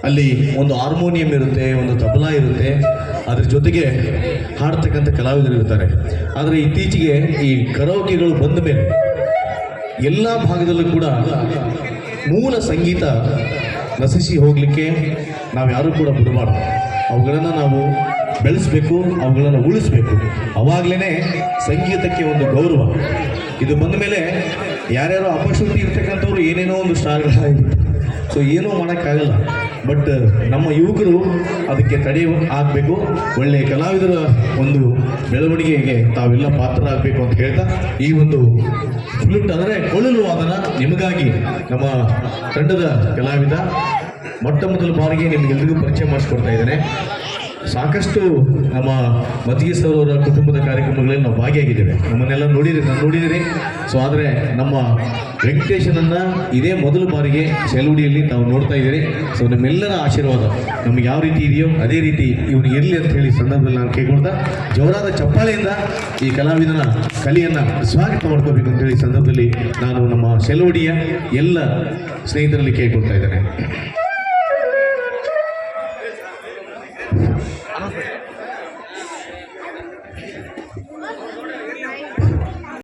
ಅಲ್ಲಿ ಒಂದು ಹಾರ್ಮೋನಿಯಂ ಇರುತ್ತೆ, ಒಂದು ತಬಲಾ ಇರುತ್ತೆ, ಅದ್ರ ಜೊತೆಗೆ ಹಾಡ್ತಕ್ಕಂಥ ಕಲಾವಿದರು ಇರ್ತಾರೆ. ಆದರೆ ಇತ್ತೀಚೆಗೆ ಈ ಕರೋಕೆಗಳು ಬಂದ ಮೇಲೆ ಎಲ್ಲ ಭಾಗದಲ್ಲೂ ಕೂಡ ಮೂಲ ಸಂಗೀತ ನಶಿಸಿ ಹೋಗಲಿಕ್ಕೆ ನಾವು ಯಾರೂ ಕೂಡ ಬಿಡಬಾರ್ದು. ಅವುಗಳನ್ನು ನಾವು ಬೆಳೆಸಬೇಕು, ಅವುಗಳನ್ನು ಉಳಿಸ್ಬೇಕು. ಅವಾಗಲೇ ಸಂಗೀತಕ್ಕೆ ಒಂದು ಗೌರವ. ಇದು ಬಂದ ಮೇಲೆ ಯಾರ್ಯಾರೋ ಅಪಶ್ರುತಿ ಇರ್ತಕ್ಕಂಥವ್ರು ಏನೇನೋ ಒಂದು ಸ್ಟಾರ್ಗಳಾಗಿರುತ್ತೆ. ಸೊ ಏನೂ ಮಾಡೋಕ್ಕಾಗಲ್ಲ. ಬಟ್ ನಮ್ಮ ಯುವಕರು ಅದಕ್ಕೆ ತಡೆ ಆಗಬೇಕು. ಒಳ್ಳೆಯ ಕಲಾವಿದರ ಒಂದು ಬೆಳವಣಿಗೆಗೆ ತಾವೆಲ್ಲ ಪಾತ್ರ ಆಗಬೇಕು ಅಂತ ಹೇಳ್ತಾ, ಈ ಒಂದು ಫ್ಲೂಟ್ ಅಂದರೆ ಕೊಳಲು ವಾದನ ನಿಮಗಾಗಿ ನಮ್ಮ ತಂಡದ ಕಲಾವಿದ ಮೊಟ್ಟ ಮೊದಲ ಬಾರಿಗೆ ನಿಮಗೆಲ್ಲರಿಗೂ ಪರಿಚಯ ಮಾಡಿಸ್ಕೊಡ್ತಾ ಇದ್ದೇನೆ. ಸಾಕಷ್ಟು ನಮ್ಮ ಮತ್ತಿಗೆ ಸರ್ ಅವರ ಕುಟುಂಬದ ಕಾರ್ಯಕ್ರಮಗಳಲ್ಲಿ ನಾವು ಭಾಗಿಯಾಗಿದ್ದೇವೆ. ನಮ್ಮನ್ನೆಲ್ಲ ನೋಡಿದಿರಿ. ಸೊ ಆದರೆ ನಮ್ಮ ವೆಂಕಟೇಶನನ್ನು ಇದೇ ಮೊದಲ ಬಾರಿಗೆ ಸೆಲುಡಿಯಲ್ಲಿ ತಾವು ನೋಡ್ತಾ ಇದ್ದೀರಿ. ಸೊ ನಮ್ಮೆಲ್ಲರ ಆಶೀರ್ವಾದ ನಮ್ಗೆ ಯಾವ ರೀತಿ ಇದೆಯೋ ಅದೇ ರೀತಿ ಇವನಿಗೆ ಇರಲಿ ಅಂತ ಹೇಳಿ ಸಂದರ್ಭದಲ್ಲಿ ನಾನು ಕೇಳ್ಕೊಳ್ತಾ, ಜೋರಾದ ಚಪ್ಪಾಳೆಯಿಂದ ಈ ಕಲಾವಿದನ ಕಲೆಯನ್ನು ಸ್ವಾಗತ ಮಾಡ್ಕೋಬೇಕು ಅಂತೇಳಿ ಸಂದರ್ಭದಲ್ಲಿ ನಾನು ನಮ್ಮ ಸೆಲುಡಿಯ ಎಲ್ಲ ಸ್ನೇಹಿತರಲ್ಲಿ ಕೇಳ್ಕೊಳ್ತಾ ಇದ್ದೇನೆ.